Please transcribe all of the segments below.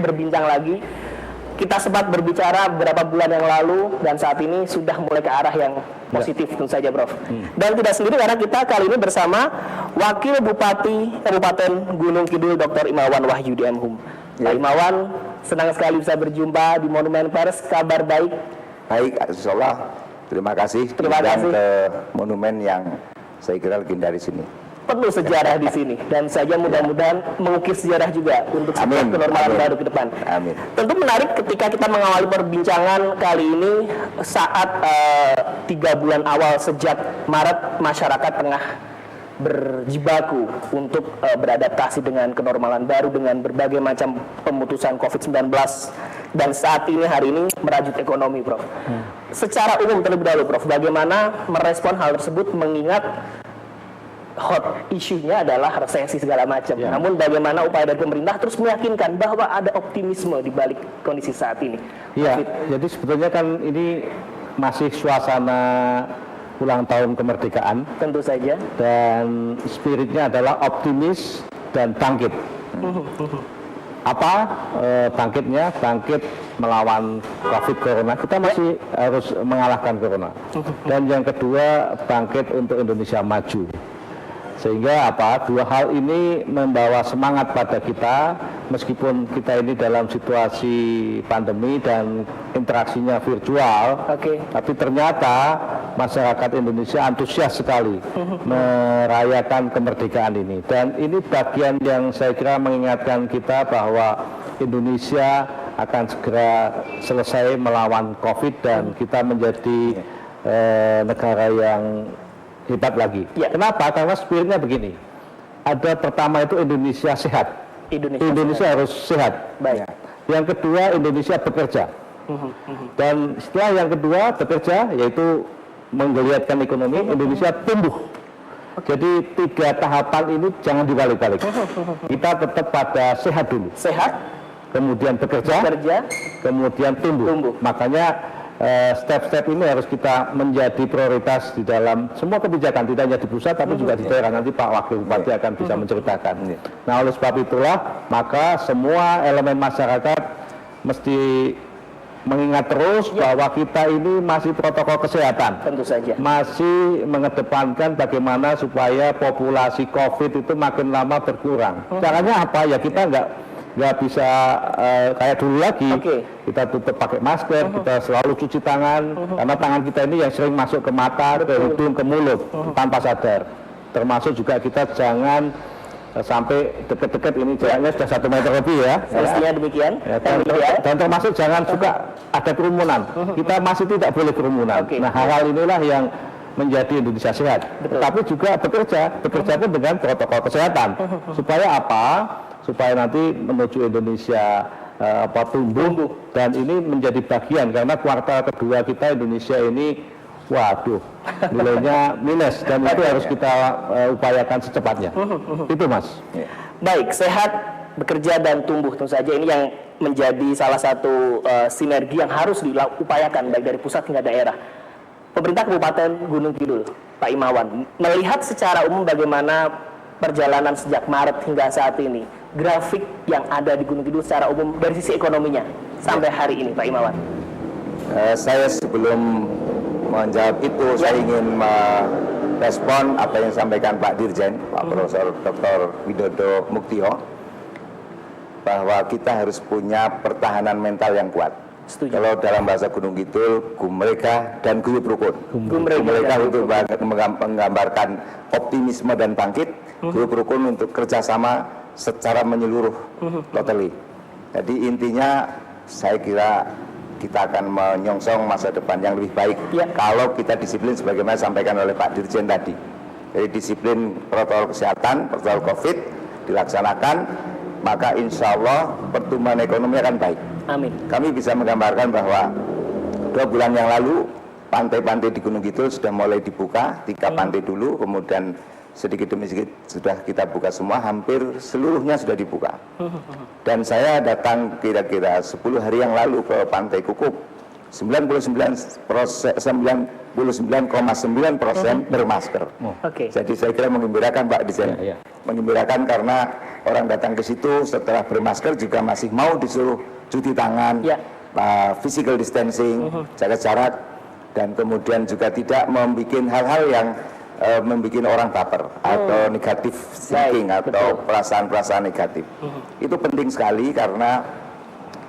berbincang lagi. Kita sempat berbicara beberapa bulan yang lalu dan saat ini sudah mulai ke arah yang positif tentu saja, Prof. Dan tidak sendiri karena kita kali ini bersama Wakil Bupati Kabupaten Gunung Kidul Dr. Imawan Wahyudi M.Hum. Pak Imawan, senang sekali bisa berjumpa di Monumen Pers. Kabar baik? Baik, insyaallah. Terima kasih. Terima kasih ke monumen yang saya kira legendaris ini. Penuh sejarah di sini dan saja mudah-mudahan mengukir sejarah juga untuk sebuah kenormalan baru ke depan. Amin. Tentu menarik ketika kita mengawali perbincangan kali ini saat 3 bulan awal sejak Maret masyarakat tengah berjibaku untuk beradaptasi dengan kenormalan baru dengan berbagai macam pemutusan COVID-19 dan saat ini hari ini merajut ekonomi, Prof. Secara umum terlebih dahulu, Prof, bagaimana merespon hal tersebut mengingat hot isunya adalah resesi segala macam. Namun bagaimana upaya dari pemerintah terus meyakinkan bahwa ada optimisme di balik kondisi saat ini. Iya, jadi sebetulnya kan ini masih suasana ulang tahun kemerdekaan. Tentu saja. Dan spiritnya adalah optimis dan bangkit. Apa bangkitnya? Bangkit melawan COVID Corona. Kita masih harus mengalahkan Corona. Dan yang kedua, bangkit untuk Indonesia maju. Sehingga dua hal ini membawa semangat pada kita meskipun kita ini dalam situasi pandemi dan interaksinya virtual, tapi ternyata masyarakat Indonesia antusias sekali merayakan kemerdekaan ini. Dan ini bagian yang saya kira mengingatkan kita bahwa Indonesia akan segera selesai melawan COVID dan kita menjadi negara yang hebat lagi. Kenapa? Karena spiritnya begini. Ada pertama itu Indonesia sehat. Indonesia harus sehat. Baik. Yang kedua Indonesia bekerja. Dan setelah yang kedua bekerja yaitu menggeliatkan ekonomi, Indonesia tumbuh. Jadi 3 tahapan ini jangan dibalik-balik. Kita tetap pada sehat dulu. Sehat, kemudian bekerja, kemudian tumbuh. Makanya step-step ini harus kita menjadi prioritas di dalam semua kebijakan, tidak hanya di pusat tapi juga di daerah. Nanti Pak Wakil Bupati akan bisa menceritakan. Nah, oleh sebab itulah maka semua elemen masyarakat mesti mengingat terus bahwa kita ini masih protokol kesehatan. Tentu saja. Masih mengedepankan bagaimana supaya populasi COVID itu makin lama berkurang. Caranya apa? Ya kita nggak bisa kayak dulu lagi. Kita tutup pakai masker, kita selalu cuci tangan, karena tangan kita ini yang sering masuk ke mata, ke hidung, ke mulut tanpa sadar. Termasuk juga kita jangan sampai deket-deket, ini jaraknya sudah 1 meter lebih ya. Pastinya demikian. Dan termasuk jangan suka ada kerumunan. Kita masih tidak boleh kerumunan. Nah, hal-hal inilah yang menjadi Indonesia sehat. Tapi juga bekerja pun dengan protokol kesehatan. Supaya apa? Supaya nanti menuju Indonesia tumbuh dan ini menjadi bagian karena kuartal kedua kita Indonesia ini nilainya minus dan itu harus kita upayakan secepatnya. Itu Mas. Baik, sehat, bekerja dan tumbuh tentu saja ini yang menjadi salah satu sinergi yang harus diupayakan baik dari pusat hingga daerah. Pemerintah Kabupaten Gunung Kidul, Pak Imawan, melihat secara umum bagaimana perjalanan sejak Maret hingga saat ini, grafik yang ada di Gunung Kidul secara umum dari sisi ekonominya sampai hari ini, Pak Imawan. Saya sebelum menjawab itu, saya ingin merespon apa yang disampaikan Pak Dirjen, Pak Profesor Dr. Widodo Muktio, bahwa kita harus punya pertahanan mental yang kuat. Setuju. Kalau dalam bahasa Gunung Kidul, gumreka dan guyub rukun. Gumreka untuk menggambarkan optimisme dan bangkit, guyub rukun untuk kerjasama secara menyeluruh, totally. Jadi intinya saya kira kita akan menyongsong masa depan yang lebih baik kalau kita disiplin sebagaimana disampaikan oleh Pak Dirjen tadi. Jadi disiplin protokol kesehatan, protokol COVID dilaksanakan, maka insya Allah pertumbuhan ekonomi akan baik. Amin. Kami bisa menggambarkan bahwa 2 bulan yang lalu pantai-pantai di Gunung Kidul sudah mulai dibuka, 3 pantai dulu, kemudian sedikit demi sedikit sudah kita buka semua, hampir seluruhnya sudah dibuka. Dan saya datang kira-kira 10 hari yang lalu ke Pantai Kukup, 99,9% bermasker. Jadi saya kira mengembirakan Pak Dirjen, mengembirakan karena orang datang ke situ setelah bermasker juga masih mau disuruh cuci tangan, physical distancing, jaga jarak, dan kemudian juga tidak membuat hal-hal yang membuat orang baper atau negatif thinking atau perasaan-perasaan negatif. Itu penting sekali karena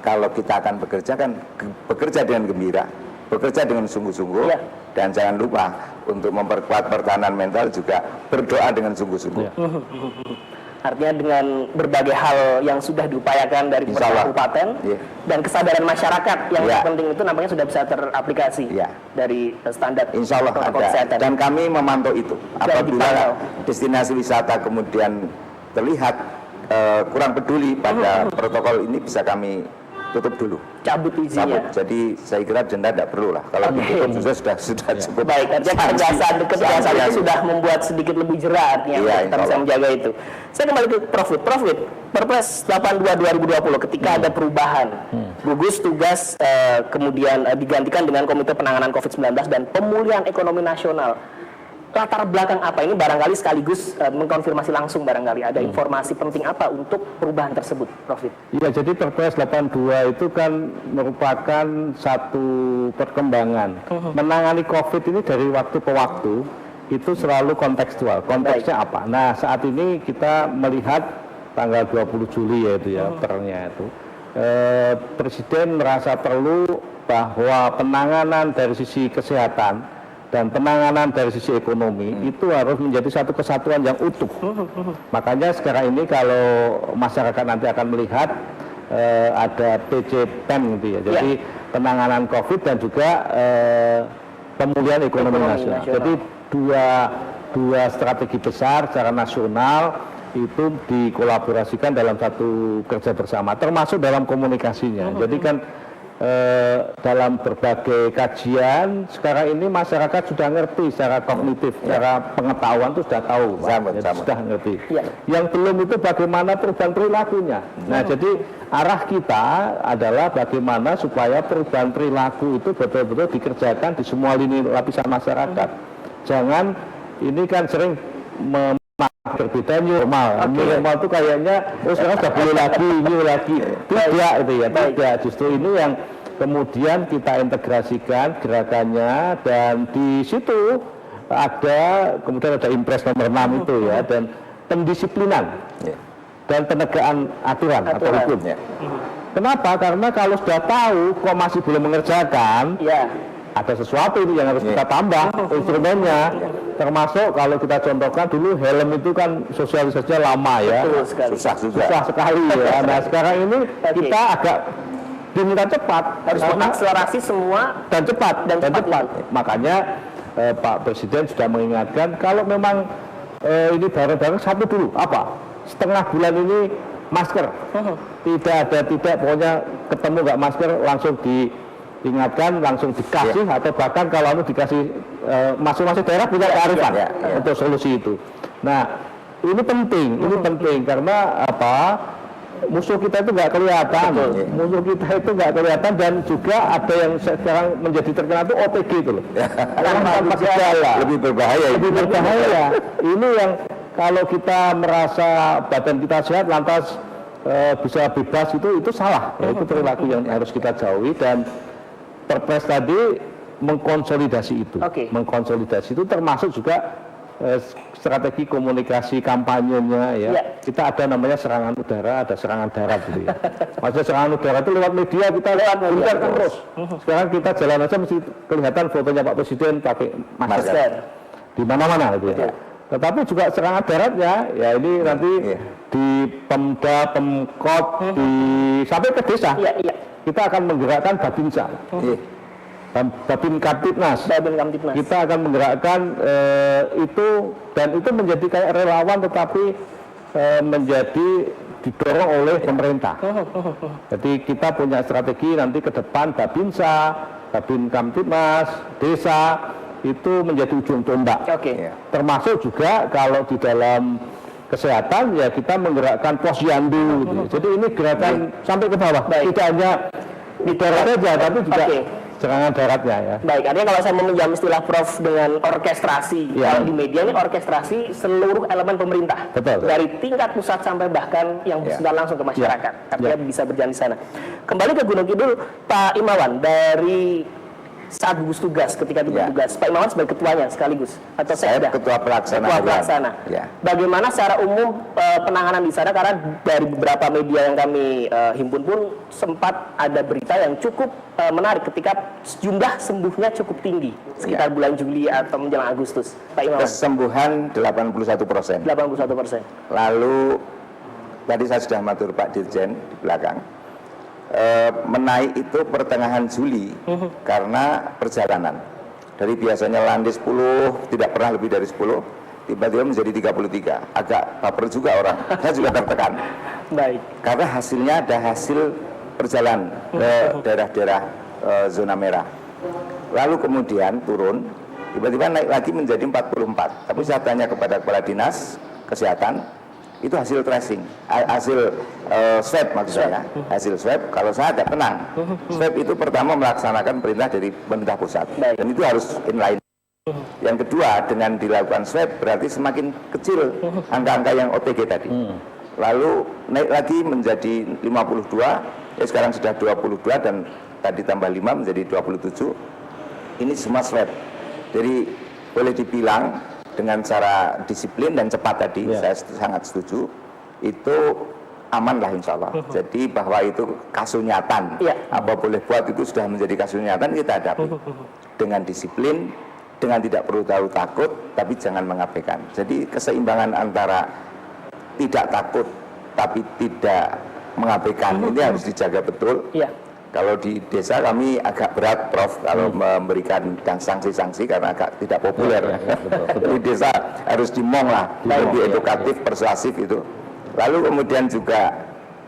kalau kita akan bekerja kan bekerja dengan gembira, bekerja dengan sungguh-sungguh, dan jangan lupa untuk memperkuat pertahanan mental juga berdoa dengan sungguh-sungguh. Artinya dengan berbagai hal yang sudah diupayakan dari pemerintah kabupaten dan kesadaran masyarakat yang penting itu nampaknya sudah bisa teraplikasi dari standar Insya Allah protokol ada. kesehatan. Dan kami memantau itu. Apabila destinasi wisata kemudian terlihat kurang peduli pada protokol ini, bisa kami tutup dulu, cabut izinnya. Jadi saya kira denda tidak perlu lah. Kalau ditutup sudah cukup. Baik, artinya ketegasan itu sudah membuat sedikit lebih jerah artinya kita bisa menjaga itu. Saya kembali ke Prof. Perpres 82/2020 ketika ada perubahan, gugus tugas kemudian digantikan dengan Komite Penanganan COVID-19 dan Pemulihan Ekonomi Nasional. Latar belakang apa ini barangkali sekaligus mengkonfirmasi langsung barangkali ada informasi penting apa untuk perubahan tersebut, Prof. Iya, jadi Perpres 82 itu kan merupakan satu perkembangan. Menangani COVID ini dari waktu ke waktu itu selalu kontekstual. Konteksnya apa? Nah, saat ini kita melihat tanggal 20 Juli yaitu pernya itu. Presiden merasa perlu bahwa penanganan dari sisi kesehatan dan penanganan dari sisi ekonomi itu harus menjadi satu kesatuan yang utuh. Makanya sekarang ini kalau masyarakat nanti akan melihat ada PCPEN gitu ya. Jadi penanganan COVID dan juga pemulihan ekonomi nasional. Jadi dua strategi besar secara nasional itu dikolaborasikan dalam satu kerja bersama, termasuk dalam komunikasinya. Jadi kan dalam berbagai kajian sekarang ini masyarakat sudah ngerti secara kognitif, secara pengetahuan itu sudah tahu, sudah ngerti. Yang belum itu bagaimana perubahan perilakunya. Nah, jadi arah kita adalah bagaimana supaya perubahan perilaku itu betul-betul dikerjakan di semua lini lapisan masyarakat. Jangan ini kan sering berbeda normal. Normal itu kayaknya sekarang sudah boleh lagi, new lagi. Tidak itu ya, tidak. Justru ini yang kemudian kita integrasikan gerakannya dan di situ kemudian ada Impres nomor 6 itu ya, dan pendisiplinan dan penegakan aturan atau hukum. Kenapa? Karena kalau sudah tahu kok masih belum mengerjakan, ada sesuatu ini yang harus kita tambah instrumennya, termasuk kalau kita contohkan dulu helm itu kan sosialisasinya lama ya, susah sekali ya. Nah sekarang ini kita agak diminta cepat, harus mengakselerasi semua dan cepat. Makanya Pak Presiden sudah mengingatkan kalau memang ini bareng-bareng satu dulu setengah bulan ini masker, tidak pokoknya ketemu nggak masker langsung diingatkan, langsung dikasih, atau bahkan kalau dikasih masing-masing daerah punya kearifan untuk solusi itu. Nah ini penting karena musuh kita itu nggak kelihatan, dan juga ada yang sekarang menjadi terkenal itu OTG itu loh, tanpa gejala, lebih berbahaya. Ini yang kalau kita merasa badan kita sehat lantas bisa bebas itu salah, itu perilaku yang harus kita jauhi. Dan Perpres tadi mengkonsolidasi itu, termasuk juga strategi komunikasi kampanyenya ya. Kita ada namanya serangan udara, ada serangan darat gitu ya. Maksudnya serangan udara itu lewat media, kita gencar terus. Sekarang kita jalan aja mesti kelihatan fotonya Pak Presiden pakai masker di mana-mana gitu ya. Tetapi juga serangan daratnya ya ini nanti di Pemda, Pemkot, sampai ke desa. Kita akan menggerakkan Babinsa. Babin Kamtibnas. Kita akan menggerakkan itu, dan itu menjadi kayak relawan tetapi menjadi didorong oleh pemerintah. Jadi kita punya strategi nanti ke depan Babinsa, Babin Kamtibnas, desa itu menjadi ujung tombak. Termasuk juga kalau di dalam kesehatan ya kita menggerakkan posyandu gitu. Jadi ini gerakan sampai ke bawah. Tidak hanya di daerah saja tapi juga serangan daratnya ya. Baik, artinya kalau saya meminjam istilah Prof dengan orkestrasi, kalau di media ini orkestrasi seluruh elemen pemerintah. Betul. Dari tingkat pusat sampai bahkan yang bersifat langsung ke masyarakat. Artinya bisa berjalan di sana. Kembali ke Gunung Kidul, Pak Imawan, dari saat gugus tugas ketika bertugas, Pak Imawan sebagai ketuanya sekaligus atau Saya ketua pelaksana. Ketua pelaksana. Ya. Bagaimana secara umum penanganan di sana, karena dari beberapa media yang kami himpun pun sempat ada berita yang cukup menarik ketika jumlah sembuhnya cukup tinggi sekitar bulan Juli atau menjelang Agustus. Pak Imawan. Kesembuhan 81%. 81%. Lalu tadi saya sudah matur Pak Dirjen di belakang. Menaik itu pertengahan Juli karena perjalanan. Dari biasanya landai 10, tidak pernah lebih dari 10, tiba-tiba menjadi 33. Agak baper juga orang. Saya juga tertekan. Baik. Karena hasilnya ada hasil perjalanan ke daerah-daerah zona merah. Lalu kemudian turun, tiba-tiba naik lagi menjadi 44. Tapi saya tanya kepada kepala dinas kesehatan, itu hasil tracing, hasil swab maksud saya, hasil swab. Kalau saya agak tenang, swab itu pertama melaksanakan perintah dari pemerintah pusat, dan itu harus inline. Yang kedua, dengan dilakukan swab berarti semakin kecil angka-angka yang OTG tadi. Lalu naik lagi menjadi 52, sekarang sudah 22 dan tadi tambah 5 menjadi 27. Ini semua swab. Jadi boleh dibilang dengan cara disiplin dan cepat tadi, saya sangat setuju, itu aman lah insya Allah. Jadi bahwa itu kasunyatan, apa boleh buat itu sudah menjadi kasunyatan, kita hadapi dengan disiplin, dengan tidak perlu terlalu takut, tapi jangan mengabaikan. Jadi keseimbangan antara tidak takut tapi tidak mengabaikan ini harus dijaga betul. Kalau di desa kami agak berat, Prof, kalau memberikan dan sanksi-sanksi karena agak tidak populer. Di desa harus dimong lah, lebih edukatif, persuasif itu. Lalu kemudian juga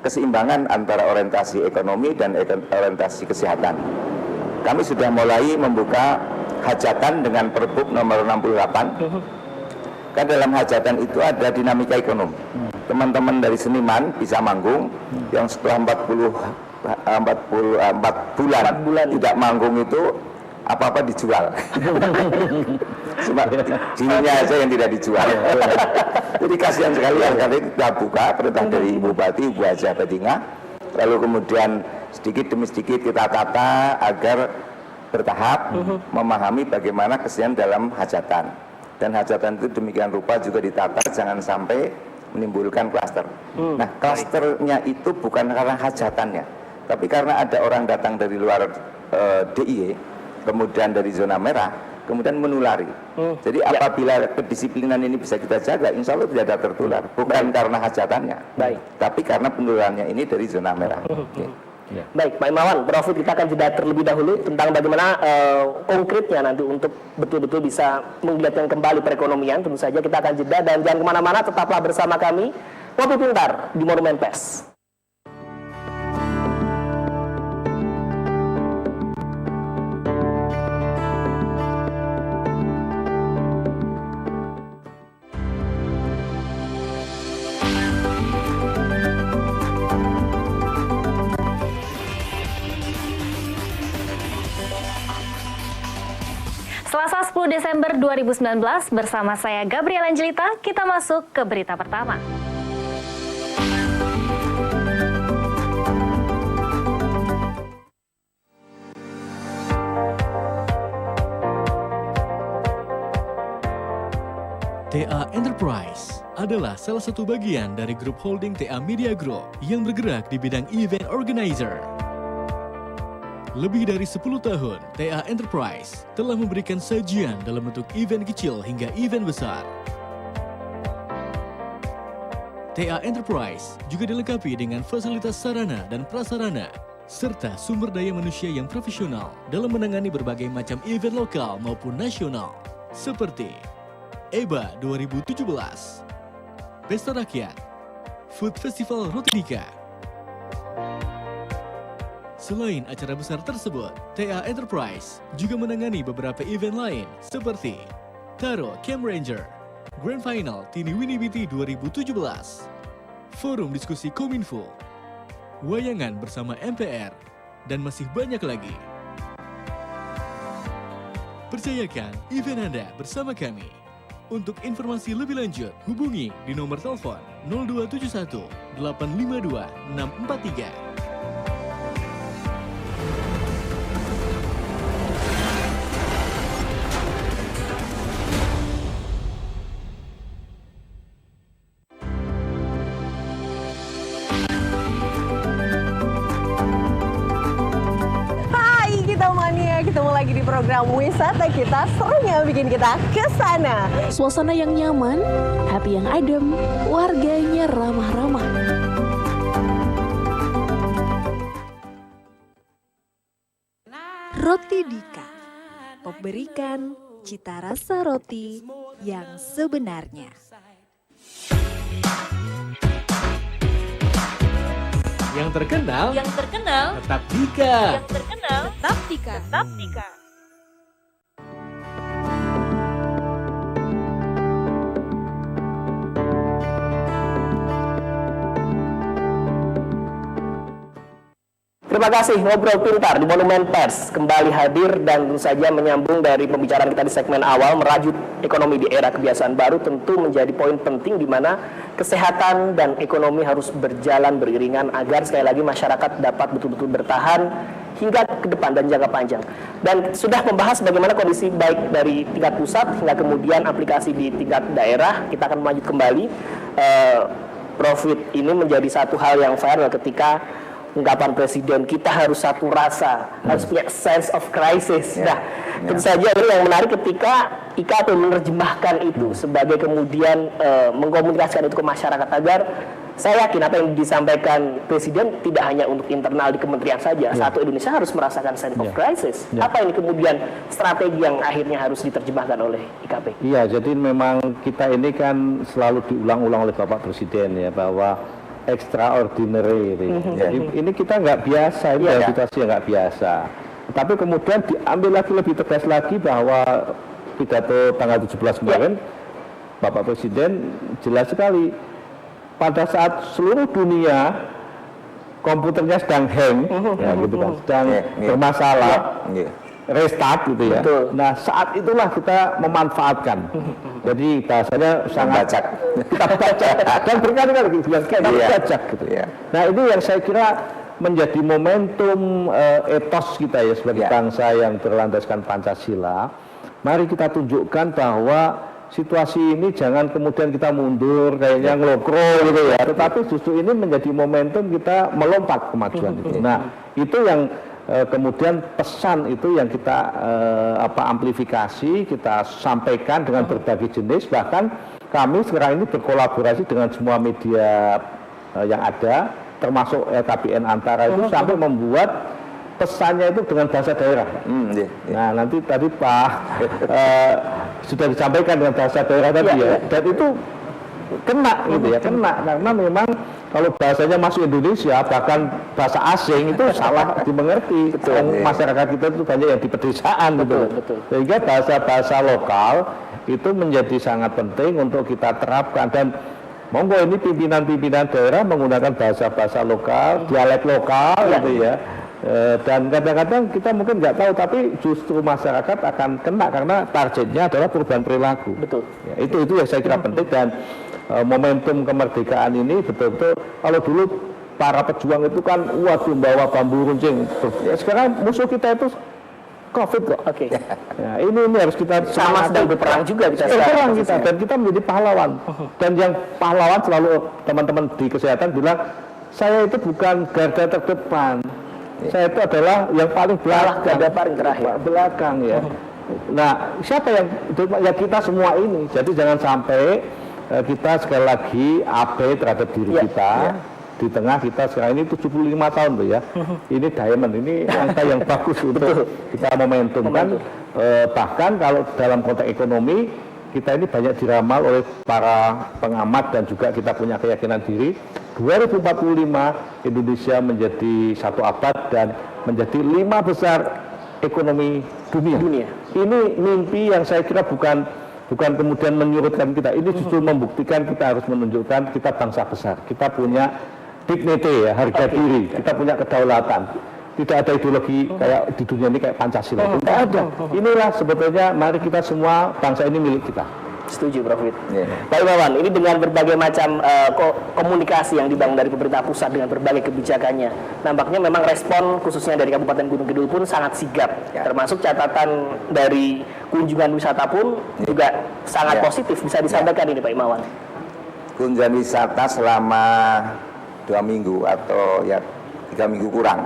keseimbangan antara orientasi ekonomi dan orientasi kesehatan. Kami sudah mulai membuka hajatan dengan Perbup nomor 68. Kan dalam hajatan itu ada dinamika ekonomi. Teman-teman dari seniman bisa manggung, yang setelah 4 bulan tidak manggung itu apa-apa dijual. Cuma dirinya aja yang tidak dijual. Jadi kasihan sekali ya, kali kita buka perintah dari Bupati, Ibu Haja Badinga, lalu kemudian sedikit demi sedikit kita tata agar bertahap memahami bagaimana kesenian dalam hajatan. Dan hajatan itu demikian rupa juga ditata jangan sampai menimbulkan klaster. Nah, klasternya itu bukan karena hajatannya, tapi karena ada orang datang dari luar DIY, kemudian dari zona merah, kemudian menulari. Jadi apabila kedisiplinan ini bisa kita jaga, insya Allah tidak ada tertular. Bukan karena hajatannya, tapi karena penularannya ini dari zona merah. Baik, Pak Imawan, Prof, kita akan jeda terlebih dahulu tentang bagaimana konkretnya nanti untuk betul-betul bisa menggiatkan kembali perekonomian. Tentu saja kita akan jeda dan jangan kemana-mana, tetaplah bersama kami. Ngopi Pintar di Monumen Pes. Selasa 10 Desember 2019 bersama saya Gabriela Angelita, kita masuk ke berita pertama. TA Enterprise adalah salah satu bagian dari grup holding TA Media Group yang bergerak di bidang event organizer. Lebih dari 10 tahun, TA Enterprise telah memberikan sajian dalam bentuk event kecil hingga event besar. TA Enterprise juga dilengkapi dengan fasilitas sarana dan prasarana, serta sumber daya manusia yang profesional dalam menangani berbagai macam event lokal maupun nasional, seperti EBA 2017, Pesta Rakyat, Food Festival Rotinika. Selain acara besar tersebut, TA Enterprise juga menangani beberapa event lain seperti Taro Camp Ranger, Grand Final Tini Winnie BT 2017, Forum Diskusi Kominfo, Wayangan bersama MPR, dan masih banyak lagi. Percayakan event Anda bersama kami. Untuk informasi lebih lanjut, hubungi di nomor telepon 0271 852 643. Ketemu lagi di program wisata kita, serunya bikin kita kesana. Suasana yang nyaman, hati yang adem, warganya ramah-ramah. Roti Dika, memberikan cita rasa roti yang sebenarnya. Yang terkenal tetap Dika. Tetap Dika. Terima kasih, Ngobrol Pintar di Monumen Pers kembali hadir dan tentu saja menyambung dari pembicaraan kita di segmen awal, merajut ekonomi di era kebiasaan baru tentu menjadi poin penting di mana kesehatan dan ekonomi harus berjalan beriringan agar sekali lagi masyarakat dapat betul-betul bertahan hingga ke depan dan jangka panjang. Dan sudah membahas bagaimana kondisi baik dari tingkat pusat hingga kemudian aplikasi di tingkat daerah. Kita akan melanjut kembali. Profit ini menjadi satu hal yang viral ketika ungkapan presiden, kita harus satu rasa, harus punya sense of crisis. Tentu saja ini yang menarik ketika IKP menerjemahkan itu sebagai kemudian mengkomunikasikan itu ke masyarakat agar saya yakin apa yang disampaikan presiden tidak hanya untuk internal di kementerian saja. Satu Indonesia harus merasakan sense of crisis. Apa ini kemudian strategi yang akhirnya harus diterjemahkan oleh IKP? Iya, jadi memang kita ini kan selalu diulang-ulang oleh Bapak Presiden ya bahwa extraordinary gitu. Jadi ini kita nggak biasa, ini situasi yang nggak biasa. Tapi kemudian diambil lagi lebih tegas lagi bahwa pidato tanggal 17 kemarin Bapak Presiden jelas sekali pada saat seluruh dunia komputernya sedang hang, ya gitu kan, sedang bermasalah, restart gitu ya. Nah saat itulah kita memanfaatkan. Jadi bahasanya sangat kita baca dan berkali-kali bilang kita baca gitu. Nah ini yang saya kira menjadi momentum etos kita ya sebagai bangsa yang berlandaskan Pancasila. Mari kita tunjukkan bahwa situasi ini jangan kemudian kita mundur kayaknya ngelokro gitu ya. Tetapi justru ini menjadi momentum kita melompat kemajuan itu. Nah itu yang kemudian pesan itu yang kita amplifikasi, kita sampaikan dengan berbagai jenis, bahkan kami sekarang ini berkolaborasi dengan semua media yang ada, termasuk LKPN Antara itu sampai membuat pesannya itu dengan bahasa daerah. Nah nanti tadi Pak sudah disampaikan dengan bahasa daerah tadi ya, dan itu kena gitu ya, kena karena memang kalau bahasanya masuk Indonesia bahkan bahasa asing itu salah dimengerti. Masyarakat kita itu banyak yang di pedesaan gitu. Sehingga bahasa-bahasa lokal itu menjadi sangat penting untuk kita terapkan dan monggo ini pimpinan-pimpinan daerah menggunakan bahasa-bahasa lokal, dialek lokal gitu ya. Dan kadang-kadang kita mungkin nggak tahu tapi justru masyarakat akan kena karena targetnya adalah perubahan perilaku. Ya, itu yang saya kira penting dan momentum kemerdekaan ini betul-betul kalau dulu para pejuang itu kan waduh bawa bambu runcing. Sekarang musuh kita itu COVID kok. Ya, ini harus kita sama sedang berperang juga kita sekarang kita dan kita menjadi pahlawan. Dan yang pahlawan selalu teman-teman di kesehatan bilang saya itu bukan garda terdepan. Saya itu adalah yang paling belakang, garda paling terakhir. Belakang ya. Nah, siapa yang ya kita semua ini. Jadi jangan sampai kita sekali lagi abai terhadap diri kita. Di tengah kita sekarang ini 75 tahun loh ya. Ini diamond, ini angka yang bagus untuk kita momentumkan. Bahkan kalau dalam konteks ekonomi kita ini banyak diramal oleh para pengamat dan juga kita punya keyakinan diri 2045 Indonesia menjadi satu abad dan menjadi 5 besar ekonomi dunia. Ini mimpi yang saya kira bukan kemudian menyurutkan kita, ini justru membuktikan kita harus menunjukkan kita bangsa besar, kita punya dignity ya, harga diri, kita punya kedaulatan. tidak ada ideologi kayak di dunia ini kayak Pancasila. Tidak ada. Inilah sebetulnya mari kita semua bangsa ini milik kita. Setuju, Prof. Pak Imawan, ini dengan berbagai macam komunikasi yang dibangun dari pemerintah pusat dengan berbagai kebijakannya, nampaknya memang respon khususnya dari Kabupaten Gunung Kidul pun sangat sigap. Termasuk catatan dari kunjungan wisata pun juga sangat positif, bisa disampaikan ini Pak Imawan. Kunjungan wisata selama 2 minggu atau ya 3 minggu kurang,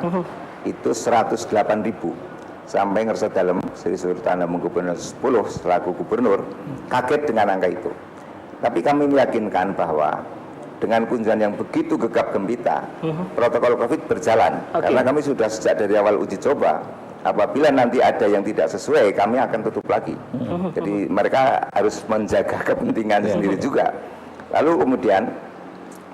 itu 108.000. Sampai ngerasa dalam Sri Sultan Hamengkubuwono X selaku gubernur kaget dengan angka itu. Tapi kami meyakinkan bahwa dengan kunjungan yang begitu gegap gempita, protokol COVID berjalan. Karena kami sudah sejak dari awal uji coba, apabila nanti ada yang tidak sesuai, kami akan tutup lagi. Jadi mereka harus menjaga kepentingan sendiri juga. Lalu kemudian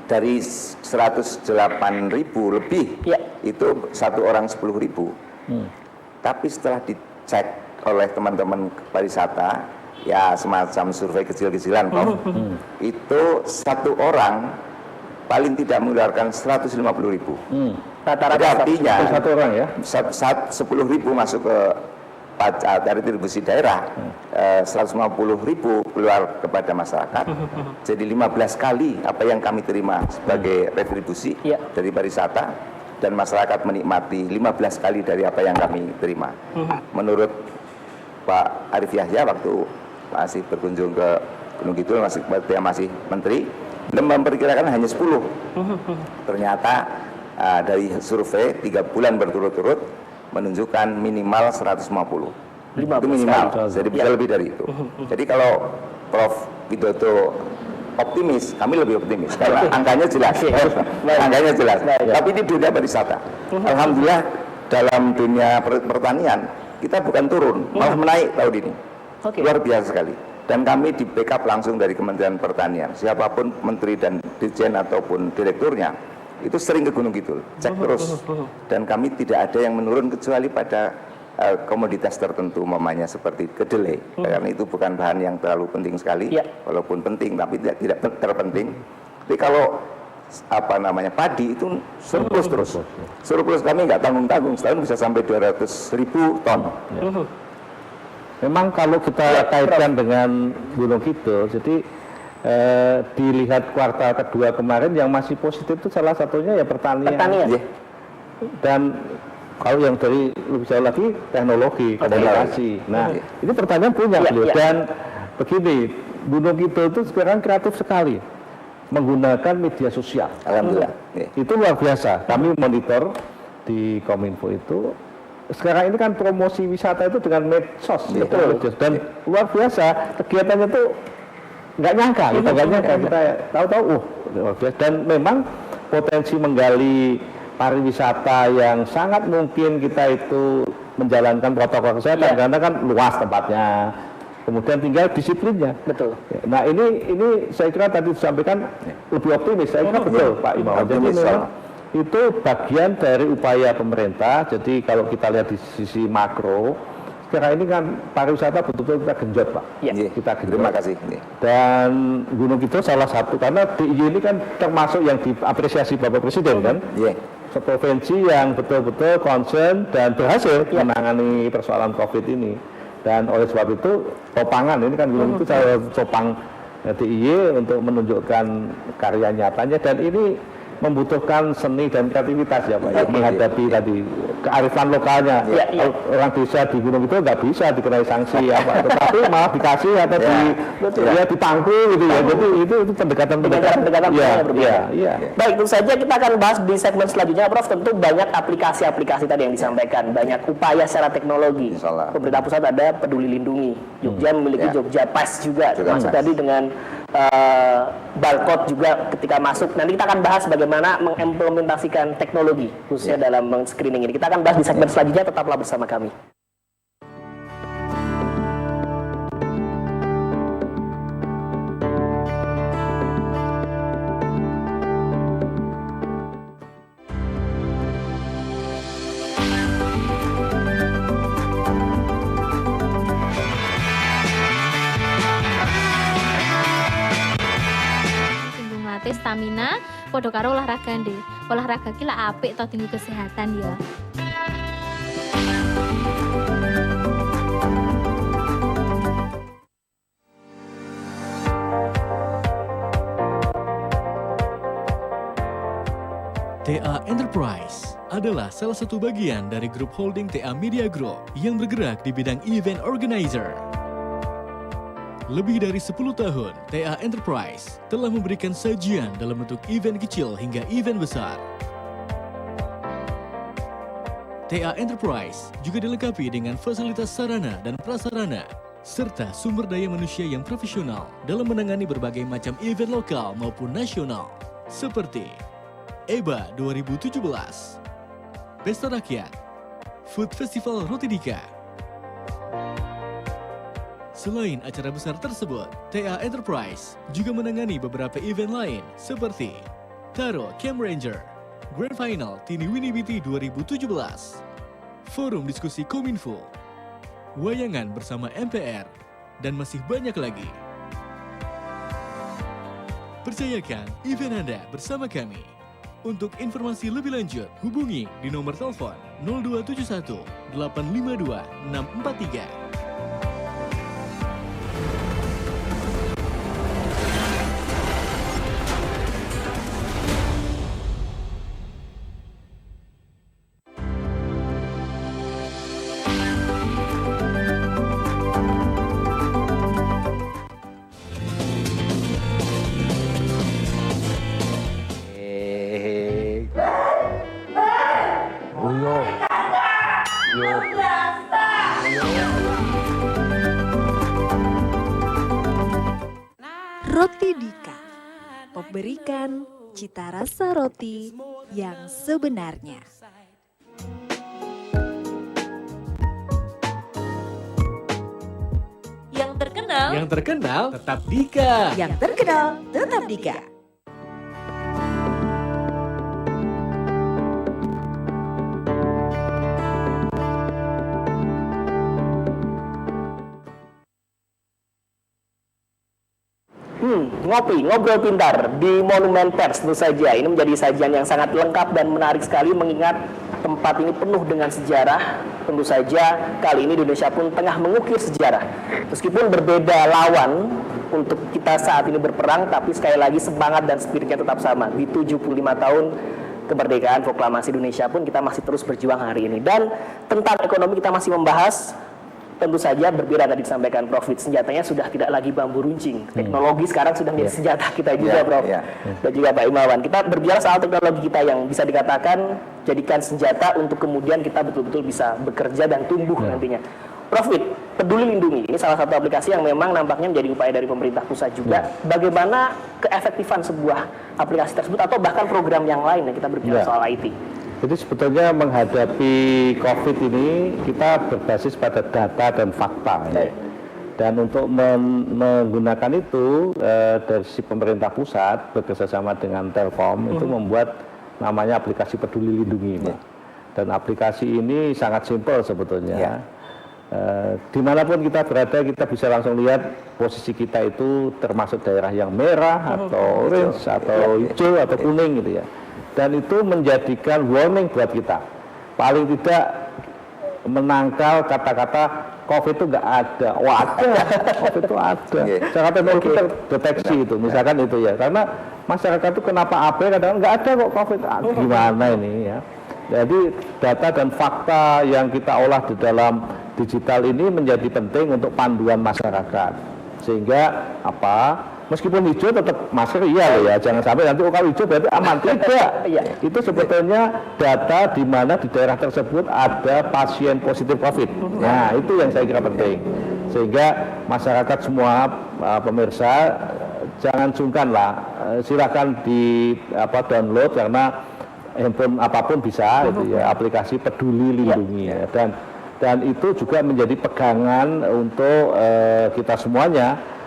dari 108.000 lebih, itu satu orang 10.000. Tapi setelah dicek oleh teman-teman pariwisata, ya semacam survei kecil-kecilan, itu satu orang paling tidak mengeluarkan 150.000. Rata-rata artinya satu orang ya, 10.000 masuk ke dari distribusi daerah, 150.000 keluar kepada masyarakat. Jadi 15 kali apa yang kami terima sebagai retribusi dari pariwisata. Dan masyarakat menikmati 15 kali dari apa yang kami terima. Menurut Pak Arief Yahya waktu masih berkunjung ke Gunung Kidul, masih menteri, memperkirakan hanya 10. Ternyata dari survei 3 bulan berturut-turut menunjukkan minimal 150. Itu minimal, jadi bisa lebih dari itu. Jadi kalau Prof Widodo optimis, kami lebih optimis karena angkanya jelas. Angkanya jelas. Tapi ini dunia pariwisata. Alhamdulillah dalam dunia pertanian kita bukan turun, malah menaik tahun ini. Luar biasa sekali. Dan kami di backup langsung dari Kementerian Pertanian. Siapapun menteri dan dirjen ataupun direkturnya itu sering ke Gunung Kidul, cek terus. Dan kami tidak ada yang menurun kecuali pada komoditas tertentu, mamanya seperti kedelai, karena itu bukan bahan yang terlalu penting sekali, walaupun penting tapi tidak terpenting. Tapi kalau padi itu surplus terus, surplus kami nggak tanggung-tanggung, setahun bisa sampai 200.000 ton. Memang kalau kita kaitkan dengan Gunung Kidul, jadi dilihat kuartal kedua kemarin yang masih positif itu salah satunya ya pertanian. Dan kalau yang dari lebih jauh lagi teknologi, komunikasi. Nah, ini pertanyaan punya beliau. Dan begini, Gunung Kidul itu sekarang kreatif sekali menggunakan media sosial. Alhamdulillah. Itu luar biasa. Kami monitor di Kominfo itu. Sekarang ini kan promosi wisata itu dengan medsos, dan luar biasa kegiatannya itu nggak nyangka, kita tahu-tahu, luar biasa. Dan memang potensi menggali pariwisata yang sangat mungkin kita itu menjalankan protokol kesehatan karena kan luas tempatnya, kemudian tinggal disiplinnya. Betul. Nah ini saya kira tadi disampaikan lebih optimis, saya kira betul Pak Imawan. Jadi memang itu bagian dari upaya pemerintah. Jadi kalau kita lihat di sisi makro, sekarang ini kan pariwisata betul-betul kita genjot Pak. Kita genjot. Terima kasih. Dan Gunung Kidul salah satu, karena DIY ini kan termasuk yang diapresiasi Bapak Presiden kan. Provinsi yang betul-betul concern dan berhasil menangani persoalan COVID ini. Dan oleh sebab itu topangan ini kan Gunung itu topang DIY untuk menunjukkan karya nyatanya, dan ini membutuhkan seni dan kreativitas ya Pak, menghadapi tadi kearifan lokalnya. Orang desa di Gunung itu nggak bisa dikenai sanksi apa, tetapi malah dikasih atau di pangku gitu ya. Jadi itu pendekatan berbeda. Baik, tentu saja kita akan bahas di segmen selanjutnya, Prof. Tentu banyak aplikasi-aplikasi tadi yang disampaikan, banyak upaya secara teknologi. Pemerintah pusat ada Peduli Lindungi, Jogja memiliki Jogja Pass juga, termasuk tadi dengan barcode juga ketika masuk. Nanti kita akan bahas bagaimana mengimplementasikan teknologi khususnya dalam screening ini. Kita akan bahas di segmen selanjutnya, tetaplah bersama kami. Stamina, podo karo olahraga ndek. Olahraga ki lak apik to tinggi kesehatan ya. TA Enterprise adalah salah satu bagian dari grup holding TA Media Group yang bergerak di bidang event organizer. Lebih dari 10 tahun, TA Enterprise telah memberikan sajian dalam bentuk event kecil hingga event besar. TA Enterprise juga dilengkapi dengan fasilitas sarana dan prasarana, serta sumber daya manusia yang profesional dalam menangani berbagai macam event lokal maupun nasional, seperti EBA 2017, Pesta Rakyat, Food Festival Roti Dika. Selain acara besar tersebut, TA Enterprise juga menangani beberapa event lain seperti Taro Camp Ranger, Grand Final Tini Winnie BT 2017, Forum Diskusi Kominfo, Wayangan bersama MPR, dan masih banyak lagi. Percayakan event Anda bersama kami. Untuk informasi lebih lanjut, hubungi di nomor telepon 0271 852 643. Roti Dika, memberikan cita rasa roti yang sebenarnya. Yang terkenal tetap Dika. Yang terkenal tetap Dika. Ngobrol pintar di Monumen Pers tentu saja. Ini menjadi sajian yang sangat lengkap dan menarik sekali mengingat tempat ini penuh dengan sejarah. Tentu saja kali ini Indonesia pun tengah mengukir sejarah. Meskipun berbeda lawan untuk kita saat ini berperang, tapi sekali lagi semangat dan spiritnya tetap sama. Di 75 tahun kemerdekaan proklamasi Indonesia pun kita masih terus berjuang hari ini. Dan tentang ekonomi kita masih membahas. Tentu saja berbeda tadi disampaikan Prof. Senjatanya sudah tidak lagi bambu runcing. Teknologi sekarang sudah menjadi senjata kita juga, Prof. Dan juga Pak Imawan. Kita berbicara soal teknologi kita yang bisa dikatakan jadikan senjata untuk kemudian kita betul-betul bisa bekerja dan tumbuh nantinya. Prof. Peduli Lindungi ini salah satu aplikasi yang memang nampaknya menjadi upaya dari pemerintah pusat juga. Bagaimana keefektifan sebuah aplikasi tersebut atau bahkan program yang lain yang kita berbicara soal IT? Jadi sebetulnya menghadapi COVID ini kita berbasis pada data dan fakta. Ya. Dan untuk menggunakan itu dari si pemerintah pusat bekerjasama dengan Telkom itu membuat namanya aplikasi Peduli Lindungi. Dan aplikasi ini sangat simpel sebetulnya. Dimanapun kita berada kita bisa langsung lihat posisi kita itu termasuk daerah yang merah atau orange atau hijau atau kuning gitu ya. Dan itu menjadikan warning buat kita. Paling tidak menangkal kata-kata COVID itu nggak ada. Wah ada, COVID itu ada. Secara teknologi terdeteksi itu, misalkan itu ya. Karena masyarakat itu kenapa apa kadang nggak ada kok COVID. Gimana ini ya. Jadi data dan fakta yang kita olah di dalam digital ini menjadi penting untuk panduan masyarakat. Sehingga meskipun hijau tetap masker ya, jangan sampai nanti kalau hijau berarti aman, tidak. Itu sebetulnya data di mana di daerah tersebut ada pasien positif COVID. Nah itu yang saya kira penting, sehingga masyarakat semua pemirsa jangan sungkan lah, silakan di download karena handphone apapun bisa, itu ya aplikasi Peduli Lindungi dan itu juga menjadi pegangan untuk kita semuanya.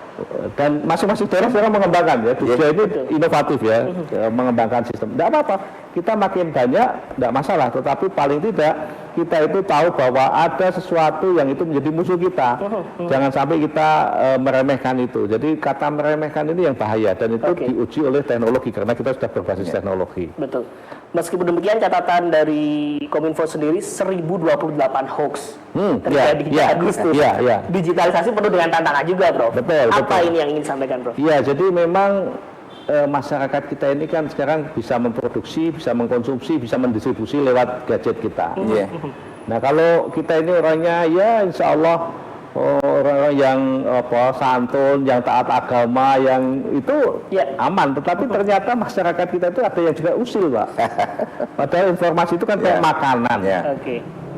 Dan masing-masing daerah sekarang mengembangkan ya, Jogja ini inovatif ya, mengembangkan sistem. Tidak apa-apa, kita makin banyak tidak masalah, tetapi paling tidak kita itu tahu bahwa ada sesuatu yang itu menjadi musuh kita. Jangan sampai kita meremehkan itu. Jadi kata meremehkan ini yang bahaya, dan itu diuji oleh teknologi karena kita sudah berbasis teknologi. Betul. Meskipun demikian, catatan dari Kominfo sendiri 1028 hoax terjadi di Agustus. Digitalisasi penuh dengan tantangan juga, Prof. Apa ini yang ingin disampaikan, Prof? Iya, jadi memang masyarakat kita ini kan sekarang bisa memproduksi, bisa mengkonsumsi, bisa mendistribusi lewat gadget kita. Nah, kalau kita ini orangnya ya insya Allah orang-orang yang santun, yang taat agama, yang itu aman. Tetapi ternyata masyarakat kita itu ada yang juga usil, Pak. Padahal informasi itu kan kayak makanan.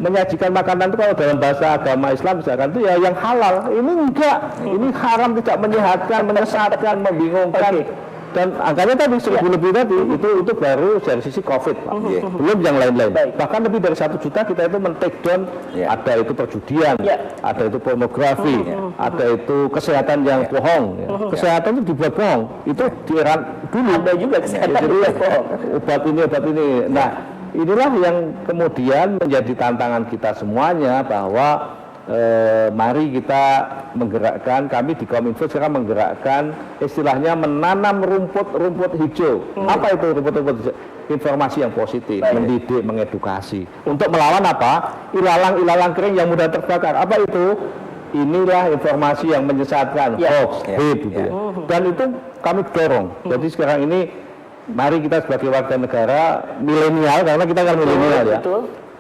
Menyajikan makanan itu kalau dalam bahasa agama Islam misalkan itu ya yang halal. Ini enggak, ini haram, tidak menyehatkan, menyesatkan, membingungkan. Dan angkanya tadi 1000 lebih tadi itu baru dari sisi COVID, Pak. Belum yang lain-lain. Bahkan lebih dari 1 juta kita itu men-take down, ada itu perjudian, ada itu pornografi, ada itu kesehatan yang bohong. Kesehatan itu dibuat bohong. Itu di era dulu. Ada juga kesehatan yang bohong. Obat ini. Nah, inilah yang kemudian menjadi tantangan kita semuanya, bahwa mari kita menggerakkan, kami di Kominfo sekarang menggerakkan istilahnya menanam rumput hijau. Apa itu rumput hijau? Informasi yang positif, mendidik, mengedukasi. Untuk melawan apa? Ilalang kering yang mudah terbakar. Apa itu? Inilah informasi yang menyesatkan, hoax, hate, gitu ya. Dan itu kami dorong. Jadi sekarang ini mari kita sebagai warga negara milenial, karena kita kan milenial ya,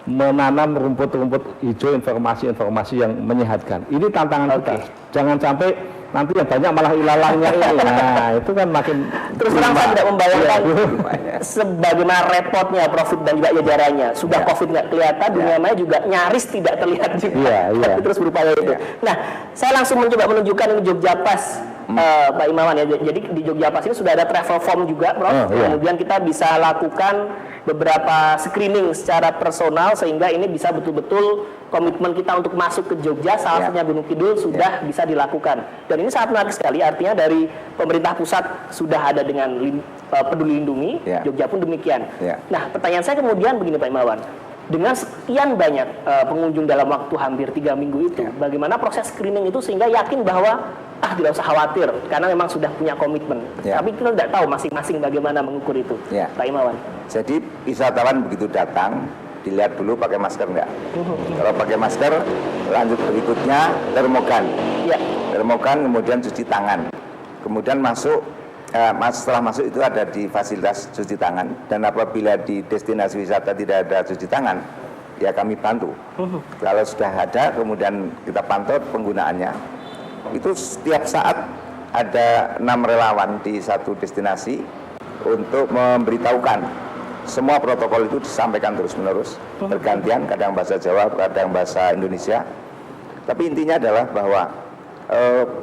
menanam rumput-rumput hijau, informasi-informasi yang menyehatkan. Ini tantangan kita. Jangan sampai nanti yang banyak malah ilalangnya ini. Nah, itu kan makin terus terang saya tidak membayangkan sebagaimana repotnya Profit dan juga jajarannya. Sudah COVID nggak kelihatan, dunia maya juga nyaris tidak terlihat juga. Tapi terus berupaya itu. Nah, saya langsung mencoba menunjukkan ini Jogja Pas, Pak Imawan ya. Jadi di Jogja Pas ini sudah ada travel form juga, Prof. Kemudian kita bisa lakukan beberapa screening secara personal sehingga ini bisa betul-betul komitmen kita untuk masuk ke Jogja, salah satunya Gunung Kidul sudah bisa dilakukan. Dan ini sangat menarik sekali, artinya dari pemerintah pusat sudah ada dengan Peduli Lindungi, Jogja pun demikian. Nah, pertanyaan saya kemudian begini Pak Imawan, dengan sekian banyak pengunjung dalam waktu hampir 3 minggu itu, bagaimana proses screening itu sehingga yakin bahwa tidak usah khawatir karena memang sudah punya komitmen. Tapi kita tidak tahu masing-masing bagaimana mengukur itu, Pak Imawan. Jadi wisatawan begitu datang dilihat dulu pakai masker enggak. Kalau pakai masker, lanjut berikutnya termogan. Termogan, kemudian cuci tangan. Kemudian masuk, setelah masuk itu ada di fasilitas cuci tangan. Dan apabila di destinasi wisata tidak ada cuci tangan, ya kami bantu. Kalau sudah ada, kemudian kita pantau penggunaannya. Itu setiap saat ada 6 relawan di satu destinasi untuk memberitahukan. Semua protokol itu disampaikan terus-menerus, bergantian, kadang bahasa Jawa, kadang bahasa Indonesia. Tapi intinya adalah bahwa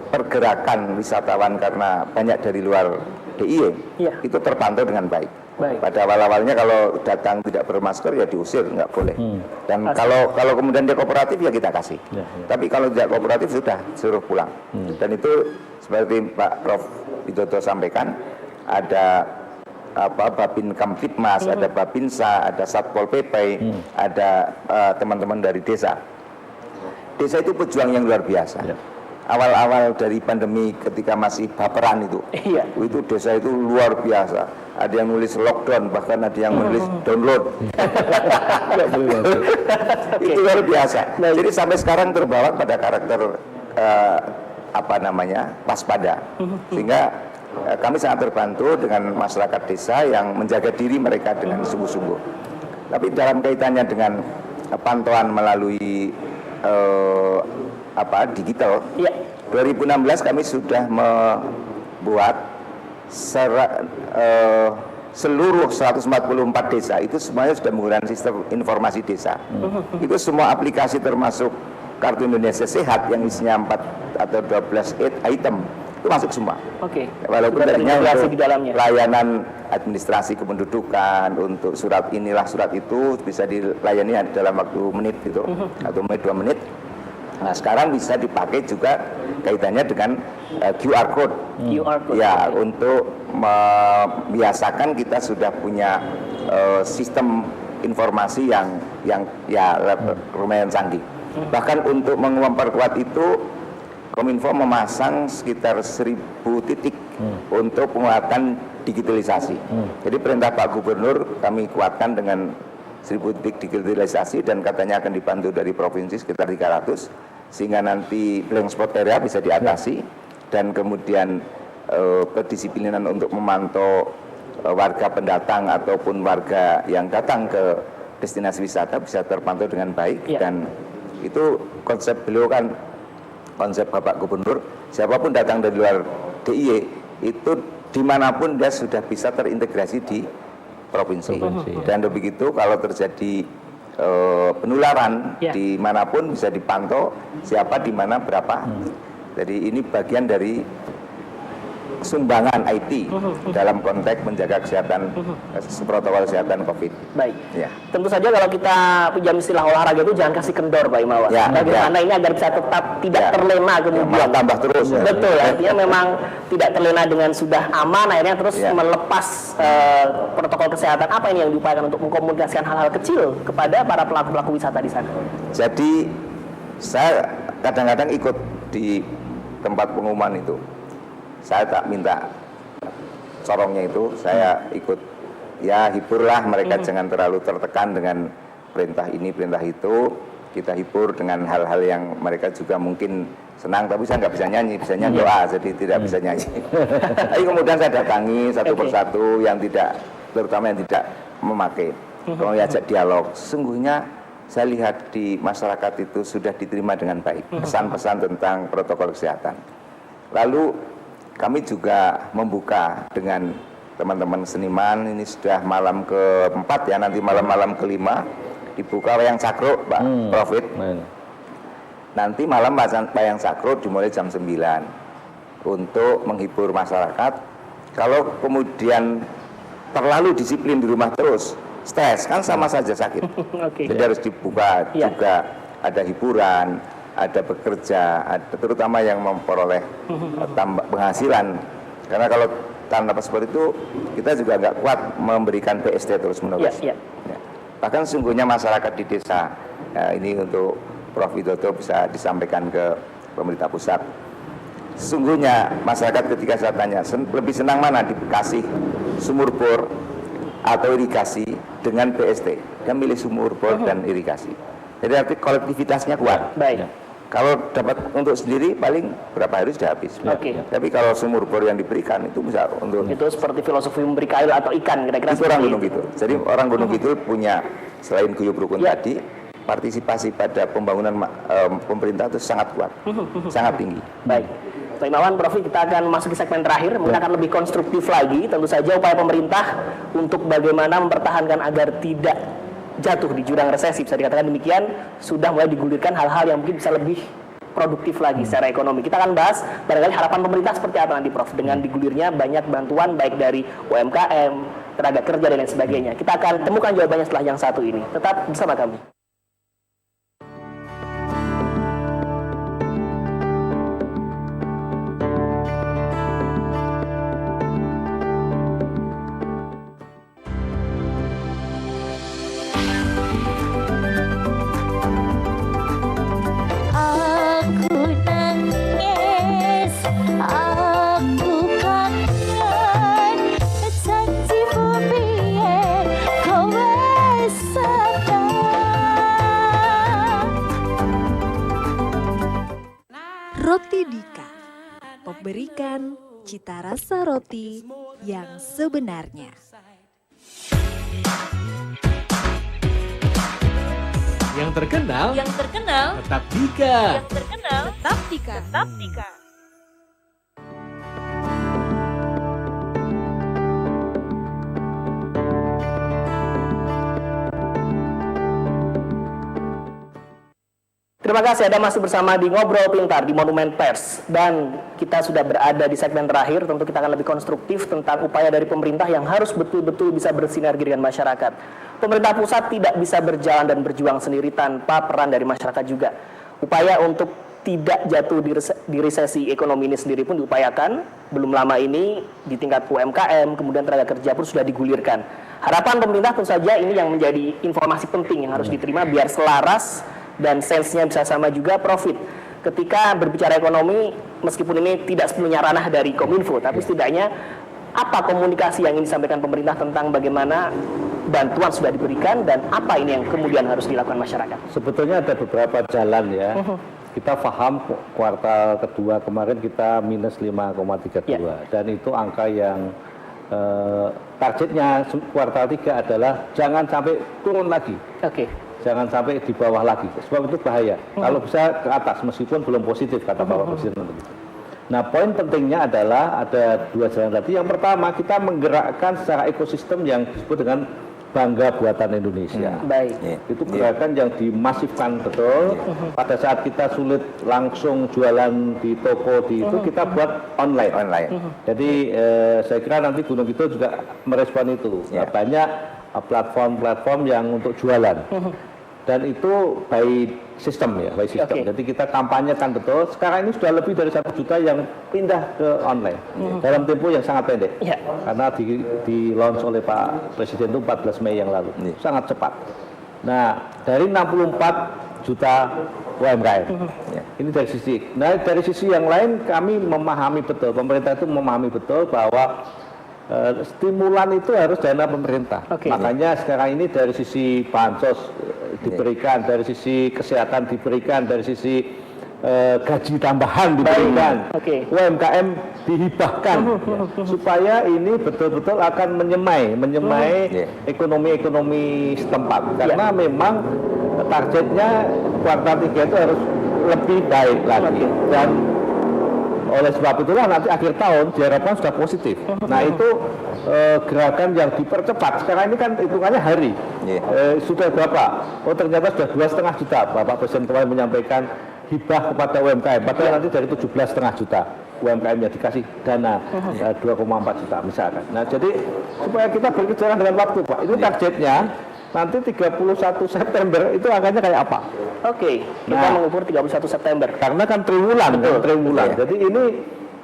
pergerakan wisatawan karena banyak dari luar DIY itu terpantau dengan baik. Pada awal-awalnya kalau datang tidak bermasker ya diusir, nggak boleh. Dan kalau kemudian dia kooperatif ya kita kasih. Tapi kalau tidak kooperatif sudah suruh pulang. Dan itu seperti Pak Prof Widodo sampaikan, ada Babin Kamtipmas, ada Babinsa, ada Satpol PP, ada teman-teman dari desa. Desa itu pejuang yang luar biasa. Awal-awal dari pandemi ketika masih baperan itu desa itu luar biasa. Ada yang nulis lockdown, bahkan ada yang menulis download. Itu luar biasa. Jadi sampai sekarang terbawa pada karakter waspada. Sehingga kami sangat terbantu dengan masyarakat desa yang menjaga diri mereka dengan sungguh-sungguh. Tapi dalam kaitannya dengan pantauan melalui digital, 2016 kami sudah membuat seluruh 144 desa itu semuanya sudah menggunakan sistem informasi desa. Itu semua aplikasi termasuk Kartu Indonesia Sehat yang isinya 4 atau 12 item itu masuk semua. Walaupun tadinya untuk layanan administrasi kependudukan, untuk surat inilah surat itu bisa dilayani dalam waktu menit gitu, atau menit 2 menit. Nah sekarang bisa dipakai juga kaitannya dengan QR code. Ya, untuk membiasakan kita sudah punya sistem informasi yang lumayan canggih. Bahkan untuk memperkuat itu, Kominfo memasang sekitar 1.000 titik untuk penguatan digitalisasi. Jadi perintah Pak Gubernur kami kuatkan dengan 1.000 titik digitalisasi, dan katanya akan dibantu dari provinsi sekitar 300, sehingga nanti blank spot area bisa diatasi, dan kemudian kedisiplinan untuk memantau warga pendatang ataupun warga yang datang ke destinasi wisata bisa terpantau dengan baik. Dan itu konsep beliau kan, konsep Bapak Gubernur, siapapun datang dari luar DIY itu dimanapun dia sudah bisa terintegrasi di provinsi. Dan begitu kalau terjadi penularan dimanapun bisa dipantau siapa di mana berapa. Jadi ini bagian dari sumbangan IT dalam konteks menjaga kesehatan, protokol kesehatan COVID. Baik. Tentu saja kalau kita pinjam istilah olahraga itu jangan kasih kendor, Pak Imawan. Bagaimana ini agar bisa tetap tidak terlena kemudian. Tambah terus. Betul. Artinya memang tidak terlena dengan sudah aman, akhirnya terus melepas protokol kesehatan. Apa ini yang diupayakan untuk mengkomunikasikan hal-hal kecil kepada para pelaku-pelaku wisata di sana? Jadi saya kadang-kadang ikut di tempat pengumuman itu. Saya tak minta corongnya itu, saya ikut, ya hiburlah mereka, jangan terlalu tertekan dengan perintah ini, perintah itu. Kita hibur dengan hal-hal yang mereka juga mungkin senang, tapi saya nggak bisa nyanyi, bisanya doa, jadi tidak bisa nyanyi. Tapi kemudian saya datangi satu persatu yang tidak, terutama yang tidak memakai, kalau diajak dialog. Sesungguhnya saya lihat di masyarakat itu sudah diterima dengan baik pesan-pesan tentang protokol kesehatan. Lalu kami juga membuka dengan teman-teman seniman, ini sudah malam keempat ya, nanti malam-malam kelima dibuka wayang cakro, Pak Profit. Nanti malam wayang cakro dimulai jam 9 untuk menghibur masyarakat. Kalau kemudian terlalu disiplin di rumah terus, stres kan sama saja sakit. Jadi harus dibuka juga, ada hiburan, ada bekerja, terutama yang memperoleh tambah penghasilan. Karena kalau tanpa seperti itu kita juga nggak kuat memberikan PST terus menerus. Bahkan sesungguhnya masyarakat di desa, ini untuk Prof. Widodo bisa disampaikan ke pemerintah pusat. Sesungguhnya masyarakat ketika saya tanya lebih senang mana, dikasih sumur bor atau irigasi dengan PST, dia milih sumur bor dan irigasi. Jadi arti kolektivitasnya kuat. Kalau dapat untuk sendiri paling berapa hari sudah habis. Tapi kalau sumur bor yang diberikan itu bisa untuk. Itu seperti filosofi memberi kail atau ikan, kira-kira. Itu orang Gunung Kidul. Jadi orang Gunung Kidul punya, selain guyub rukun tadi, partisipasi pada pembangunan pemerintah itu sangat kuat, sangat tinggi. Baik. Pak Imawan, Prof, kita akan masuk ke segmen terakhir, mungkin akan lebih konstruktif lagi. Tentu saja upaya pemerintah untuk bagaimana mempertahankan agar tidak jatuh di jurang resesi, bisa dikatakan demikian, sudah mulai digulirkan hal-hal yang mungkin bisa lebih produktif lagi secara ekonomi. Kita akan bahas barangkali harapan pemerintah seperti apa nanti, Prof, dengan digulirnya banyak bantuan baik dari UMKM, tenaga kerja dan lain sebagainya. Kita akan temukan jawabannya setelah yang satu ini. Tetap bersama kami. Roti Dika, berikan cita rasa roti yang sebenarnya. Yang terkenal tetap Dika. Tetap Dika. Terima kasih Anda masih bersama di Ngobrol Pintar di Monumen Pers, dan kita sudah berada di segmen terakhir. Tentu kita akan lebih konstruktif tentang upaya dari pemerintah yang harus betul-betul bisa bersinergi dengan masyarakat. Pemerintah pusat tidak bisa berjalan dan berjuang sendiri tanpa peran dari masyarakat juga. Upaya untuk tidak jatuh di resesi ekonomi ini sendiri pun diupayakan. Belum lama ini di tingkat UMKM, kemudian tenaga kerja pun sudah digulirkan. Harapan pemerintah tentu saja ini yang menjadi informasi penting yang harus diterima biar selaras dan sense-nya bisa sama juga profit. Ketika berbicara ekonomi, meskipun ini tidak sepenuhnya ranah dari Kominfo, tapi setidaknya apa komunikasi yang ingin disampaikan pemerintah tentang bagaimana bantuan sudah diberikan dan apa ini yang kemudian harus dilakukan masyarakat? Sebetulnya ada beberapa jalan ya. Kita paham kuartal kedua kemarin kita minus 5,32 dan itu angka yang targetnya kuartal 3 adalah jangan sampai turun lagi. Jangan sampai di bawah lagi, sebab itu bahaya. Kalau bisa ke atas, meskipun belum positif, kata Bapak Presiden. Nah, poin pentingnya adalah ada dua jalan tadi. Yang pertama, kita menggerakkan secara ekosistem yang disebut dengan Bangga Buatan Indonesia. Itu gerakan yang dimasifkan betul. Pada saat kita sulit langsung jualan di toko itu, kita buat online. Jadi saya kira nanti Gunung Kidul juga merespon itu. Banyak platform-platform yang untuk jualan. Dan itu by system ya, by system. Jadi kita kampanyekan betul. Sekarang ini sudah lebih dari 1 juta yang pindah ke online dalam tempo yang sangat pendek. Karena di launch oleh Pak Presiden itu 14 Mei yang lalu. Sangat cepat. Nah, dari 64 juta UMKM. Ini dari sisi. Nah, dari sisi yang lain kami memahami betul, pemerintah itu memahami betul bahwa stimulan itu harus dana pemerintah. Makanya sekarang ini dari sisi bansos diberikan, dari sisi kesehatan diberikan, dari sisi gaji tambahan diberikan, UMKM dihibahkan, supaya ini betul-betul akan menyemai ekonomi setempat. Karena memang targetnya kuartal 3 itu harus lebih baik lagi. Dan oleh sebab itulah nanti akhir tahun diharapkan sudah positif. Nah itu gerakan yang dipercepat. Sekarang ini kan hitungannya hari. Sudah berapa? Oh ternyata sudah 2,5 juta. Bapak Presiden kemarin menyampaikan hibah kepada UMKM. Padahal nanti dari 17,5 juta UMKM yang dikasih dana 2,4 juta misalkan. Nah jadi supaya kita berkejaran dengan waktu Pak. Itu targetnya. Nanti 31 September itu angkanya kayak apa? Kita mengukur 31 September. Karena kan triwulan. Jadi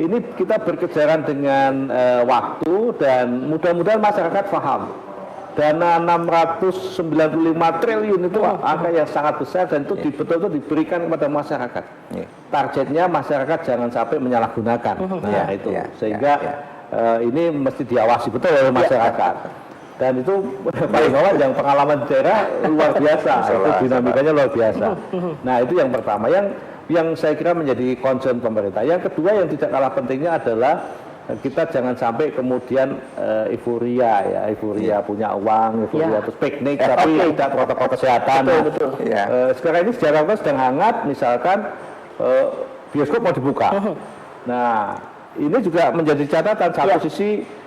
ini kita berkejaran dengan waktu dan mudah-mudahan masyarakat paham. Dana 695 triliun itu angka yang sangat besar dan itu betul-betul diberikan kepada masyarakat. Targetnya masyarakat jangan sampai menyalahgunakan. Sehingga ini mesti diawasi betul oleh masyarakat. Dan itu paling bawah yang pengalaman daerah luar biasa, itu dinamikanya luar biasa. Nah itu yang pertama, yang saya kira menjadi concern pemerintah. Yang kedua yang tidak kalah pentingnya adalah kita jangan sampai kemudian euforia punya uang, terus piknik tapi tidak protokol kesehatan. Sekarang ini sejarah sedang hangat, misalkan bioskop mau dibuka. Nah ini juga menjadi catatan satu sisi.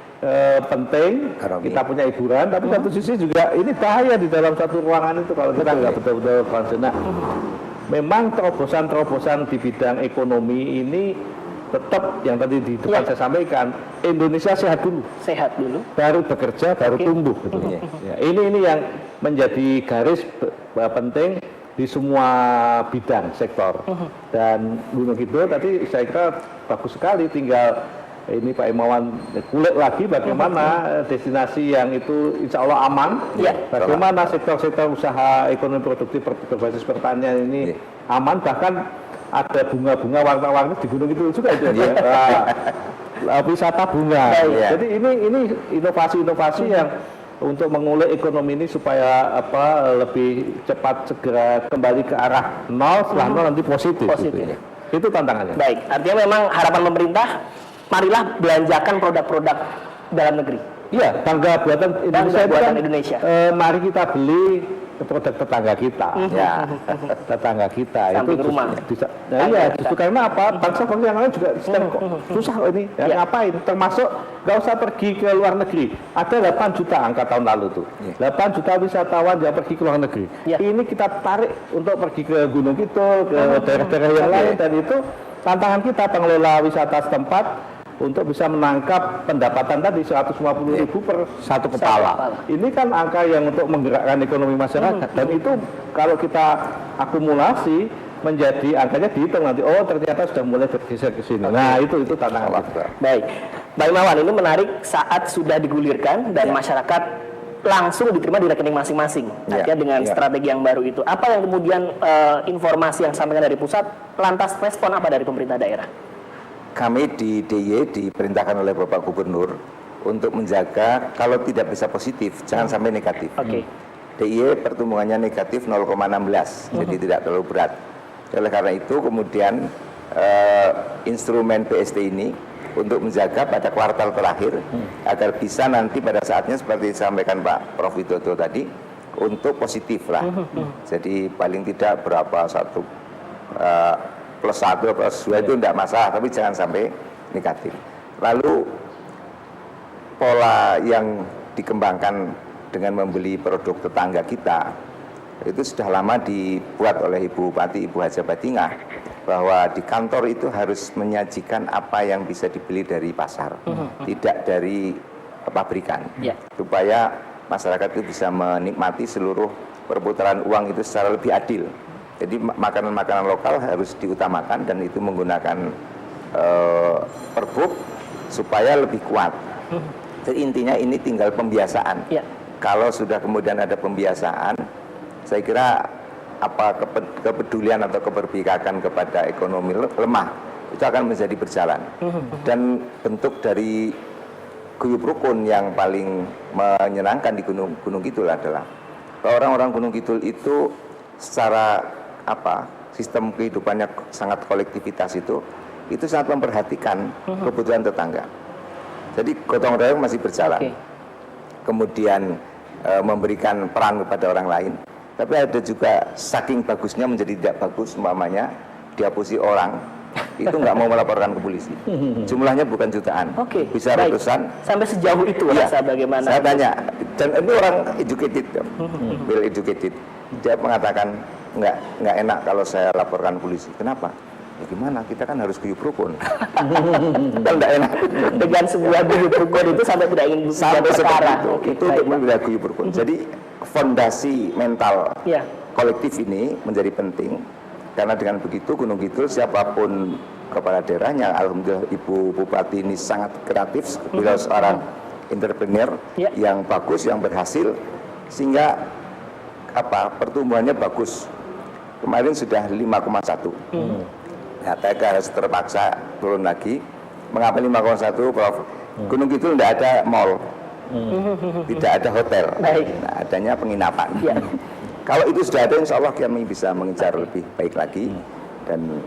Penting kita punya hiburan, tapi satu sisi juga ini bahaya di dalam satu ruangan itu kalau kita nggak betul-betul concern. Nah, memang terobosan-terobosan di bidang ekonomi ini tetap yang tadi di depan saya sampaikan, Indonesia sehat dulu, baru bekerja, baru tumbuh. Ini yang menjadi garis penting di semua bidang sektor. Dan Gunung Kidul tadi saya kira bagus sekali, tinggal ini Pak Imawan kulik lagi bagaimana destinasi yang itu insya Allah aman, bagaimana sektor-sektor usaha ekonomi produktif berbasis pertanian ini aman, bahkan ada bunga-bunga warna-warni di Gunung Kidul juga itu wisata bunga. Jadi ini inovasi-inovasi yang untuk mengulik ekonomi ini supaya lebih cepat segera kembali ke arah nol, setelah nol nanti positif. Itu tantangannya. Baik, artinya memang harapan pemerintah, marilah belanjakan produk-produk dalam negeri. Iya, Bangga Buatan Indonesia. Mari kita beli produk tetangga kita. Tetangga kita sampai itu rumah. Justru karena apa? Bangsa-bangsa yang lain juga sedang susah ini. Ngapain? Termasuk nggak usah pergi ke luar negeri. Ada 8 juta angka tahun lalu tuh. 8 juta wisatawan yang pergi ke luar negeri. Ini kita tarik untuk pergi ke Gunung Kidul, ke daerah-daerah yang lain, dan itu tantangan kita pengelola wisata setempat untuk bisa menangkap pendapatan tadi 150.000 per satu kepala. Ini kan angka yang untuk menggerakkan ekonomi masyarakat. Dan itu kalau kita akumulasi menjadi angkanya dihitung nanti, oh ternyata sudah mulai bergeser ke sini. Nah itu tantangan kita. Baik, Pak Imawan, ini menarik saat sudah digulirkan dan masyarakat langsung diterima di rekening masing-masing. Artinya dengan strategi yang baru itu. Apa yang kemudian informasi yang disampaikan dari pusat, lantas respon apa dari pemerintah daerah? Kami di DIY diperintahkan oleh Bapak Gubernur untuk menjaga kalau tidak bisa positif, jangan sampai negatif. DIY pertumbuhannya negatif 0,16, jadi tidak terlalu berat. Oleh karena itu kemudian instrumen BST ini untuk menjaga pada kuartal terakhir agar bisa nanti pada saatnya seperti disampaikan Pak Prof Widodo tadi untuk positif lah. Jadi paling tidak berapa satu plus 1 plus 2 itu tidak masalah, tapi jangan sampai negatif. Lalu pola yang dikembangkan dengan membeli produk tetangga kita itu sudah lama dibuat oleh Ibu Bupati, Ibu Haja Batingah, bahwa di kantor itu harus menyajikan apa yang bisa dibeli dari pasar, tidak dari pabrikan, supaya masyarakat itu bisa menikmati seluruh perputaran uang itu secara lebih adil. Jadi makanan-makanan lokal harus diutamakan dan itu menggunakan perbuk supaya lebih kuat. Jadi intinya ini tinggal pembiasaan. Kalau sudah kemudian ada pembiasaan, saya kira apa kepedulian atau keberpihakan kepada ekonomi lemah itu akan menjadi berjalan. Dan bentuk dari guyub rukun yang paling menyenangkan di Gunung Kidul adalah bahwa orang-orang Gunung Kidul itu secara sistem kehidupannya sangat kolektivitas itu sangat memperhatikan kebutuhan tetangga. Jadi gotong royong masih berjalan. Kemudian memberikan peran kepada orang lain. Tapi ada juga saking bagusnya menjadi tidak bagus, umpamanya dihapusi orang itu nggak mau melaporkan ke polisi. Jumlahnya bukan jutaan, bisa ratusan. Sampai sejauh itu bagaimana? Saya tanya, dan itu orang educated, well educated. Dia mengatakan nggak enak kalau saya laporkan polisi. Kenapa? Ya gimana? Kita kan harus guyub rukun. Kan nggak enak. Dengan sebuah guyub rukun itu sampai tidak ingin sampai perkara. Itu untuk membela guyub rukun. Jadi fondasi mental kolektif ini menjadi penting karena dengan begitu Gunung Kidul siapapun kepala daerahnya, alhamdulillah Ibu Bupati ini sangat kreatif, beliau seorang entrepreneur yang bagus, yang berhasil, sehingga pertumbuhannya bagus. Kemarin sudah 5,1. Nah, TK harus terpaksa turun lagi. Mengapa 5,1, Prof? Gunung Kidul tidak ada mall. Tidak ada hotel, nah, adanya penginapan. Kalau itu sudah ada, insya Allah kami bisa mengejar lebih baik lagi dan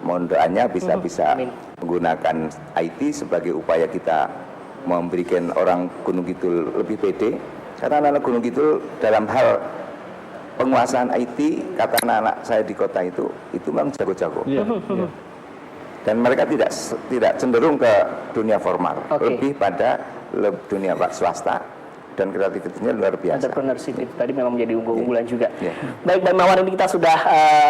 mohon doanya bisa menggunakan IT sebagai upaya kita memberikan orang Gunung Kidul lebih pede. Karena anak-anak Gunung Kidul dalam hal penguasaan IT, kata anak-anak saya di kota itu memang jago-jago. Dan mereka tidak cenderung ke dunia formal, lebih pada dunia swasta dan kreativitasnya luar biasa. Entrepreneurship itu tadi memang menjadi unggulan juga. Baik, Pak Imawan, ini kita sudah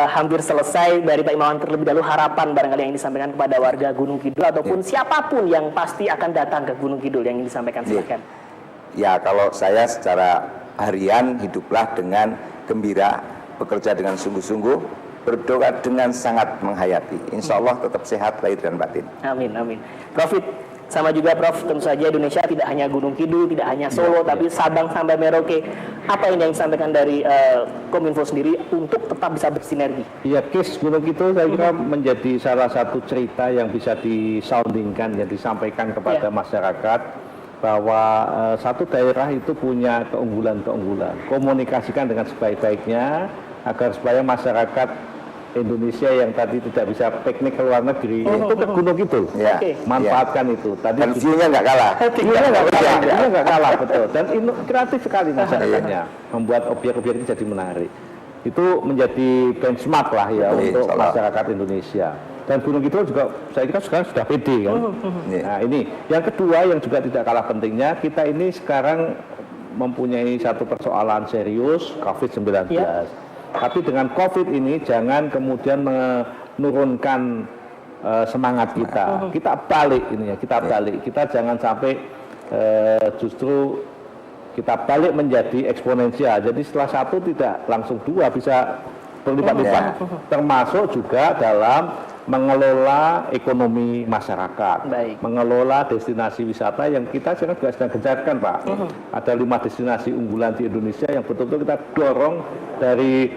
hampir selesai. Dari Pak Imawan terlebih dahulu harapan barangkali yang disampaikan kepada warga Gunung Kidul ataupun siapapun yang pasti akan datang ke Gunung Kidul yang ingin disampaikan, silakan. Ya, kalau saya secara harian hiduplah dengan gembira, bekerja dengan sungguh-sungguh, berdoa dengan sangat menghayati. Insya Allah tetap sehat lahir dan batin. Amin, amin. Profit. Sama juga Prof, tentu saja Indonesia tidak hanya Gunung Kidul, tidak hanya Solo, tapi Sabang sampai Merauke. Apa yang disampaikan dari Kominfo sendiri untuk tetap bisa bersinergi? Ya, case Gunung Kidul saya kira menjadi salah satu cerita yang bisa disoundingkan, yang disampaikan kepada masyarakat bahwa satu daerah itu punya keunggulan-keunggulan. Komunikasikan dengan sebaik-baiknya agar supaya masyarakat Indonesia yang tadi tidak bisa piknik ke luar negeri itu ke Gunung Kidul, manfaatkan itu. Tadi dan view-nya nggak kalah. View-nya nggak kalah, betul. Dan kreatif sekali masyarakatnya, membuat objek-objek itu jadi menarik. Itu menjadi benchmark lah ya untuk masyarakat Indonesia. Dan Gunung Kidul juga saya kira sekarang sudah pede kan. Nah ini yang kedua yang juga tidak kalah pentingnya, kita ini sekarang mempunyai satu persoalan serius COVID-19. Tapi dengan COVID ini jangan kemudian menurunkan semangat kita. Kita balik ini ya, kita balik. Kita jangan sampai justru kita balik menjadi eksponensial. Jadi setelah satu tidak langsung dua, bisa berlipat-lipat. Termasuk juga dalam mengelola ekonomi masyarakat, Baik. mengelola destinasi wisata yang kita sekarang juga sedang gencarkan, Pak. Ada 5 destinasi unggulan di Indonesia yang betul-betul kita dorong dari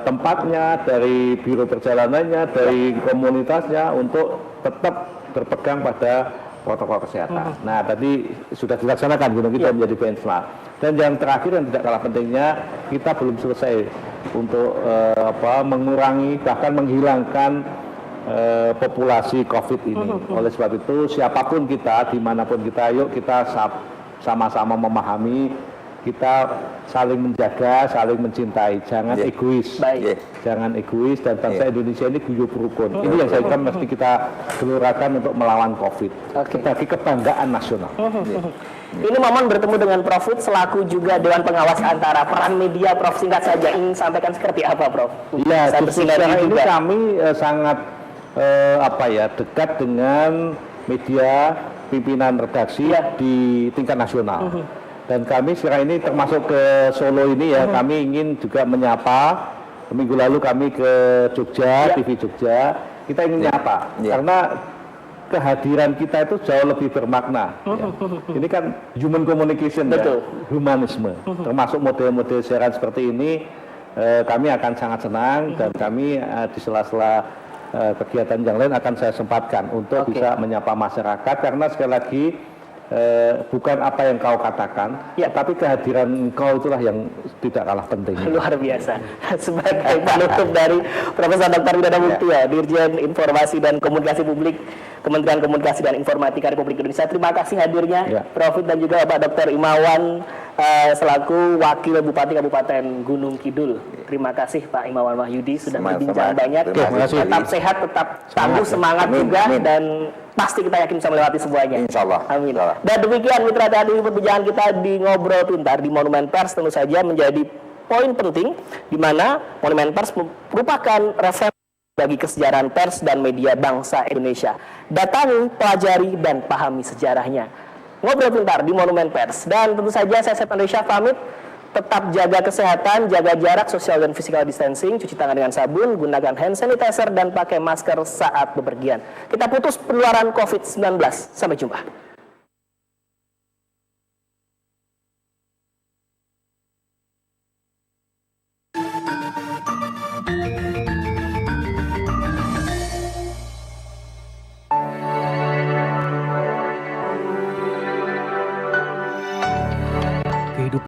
tempatnya, dari biro perjalanannya, dari komunitasnya untuk tetap berpegang pada protokol kesehatan. Nah, tadi sudah dilaksanakan, gunung kita menjadi benchmark. Dan yang terakhir yang tidak kalah pentingnya, kita belum selesai untuk mengurangi bahkan menghilangkan populasi COVID ini. Oleh sebab itu, siapapun kita, dimanapun kita, yuk kita sama-sama memahami, kita saling menjaga, saling mencintai, jangan egois. Baik. Jangan egois, dan bangsa Indonesia ini guyup rukun. Ini yang saya kira mesti kita gelurakan untuk melawan COVID. Sebagai kebanggaan nasional. Ini momen bertemu dengan Prof. Hud selaku juga Dewan Pengawas antara peran media, Prof. Singkat saja ingin sampaikan seperti apa, Prof? Iya, sekarang ini juga. kami sangat dekat dengan media pimpinan redaksi di tingkat nasional. Dan kami sekarang ini termasuk ke Solo ini ya, kami ingin juga menyapa. Minggu lalu kami ke Jogja, TV Jogja, kita ingin menyapa karena kehadiran kita itu jauh lebih bermakna. Ini kan human communication, ya, humanisme. Termasuk model-model siaran seperti ini, kami akan sangat senang, dan kami di sela-sela kegiatan yang lain akan saya sempatkan untuk bisa menyapa masyarakat, karena sekali lagi bukan apa yang kau katakan, tapi kehadiran engkau itulah yang tidak kalah penting. Luar biasa. Sebagai penutup dari Profesor Dr. Widana Muktia, Dirjen Informasi dan Komunikasi Publik, Kementerian Komunikasi dan Informatika Republik Indonesia. Terima kasih hadirnya, Prof. dan juga Pak Dr. Imawan selaku Wakil Bupati Kabupaten Gunung Kidul. Terima kasih Pak Imawan Wahyudi sudah berbincang banyak. Tetap sehat, tetap tangguh, semangat juga, dan pasti kita yakin bisa melewati semuanya. Insya Allah. Amin. Dan demikian mitra tadi perbincangan kita di Ngobrol Pintar di Monumen Pers, tentu saja menjadi poin penting di mana Monumen Pers merupakan referensi bagi kesejarahan pers dan media bangsa Indonesia. Datangi, pelajari, dan pahami sejarahnya. Ngobrol Pintar di Monumen Pers. Dan tentu saja saya Septan Risha pamit. Tetap jaga kesehatan, jaga jarak social dan physical distancing, cuci tangan dengan sabun, gunakan hand sanitizer, dan pakai masker saat bepergian. Kita putus penularan COVID-19. Sampai jumpa.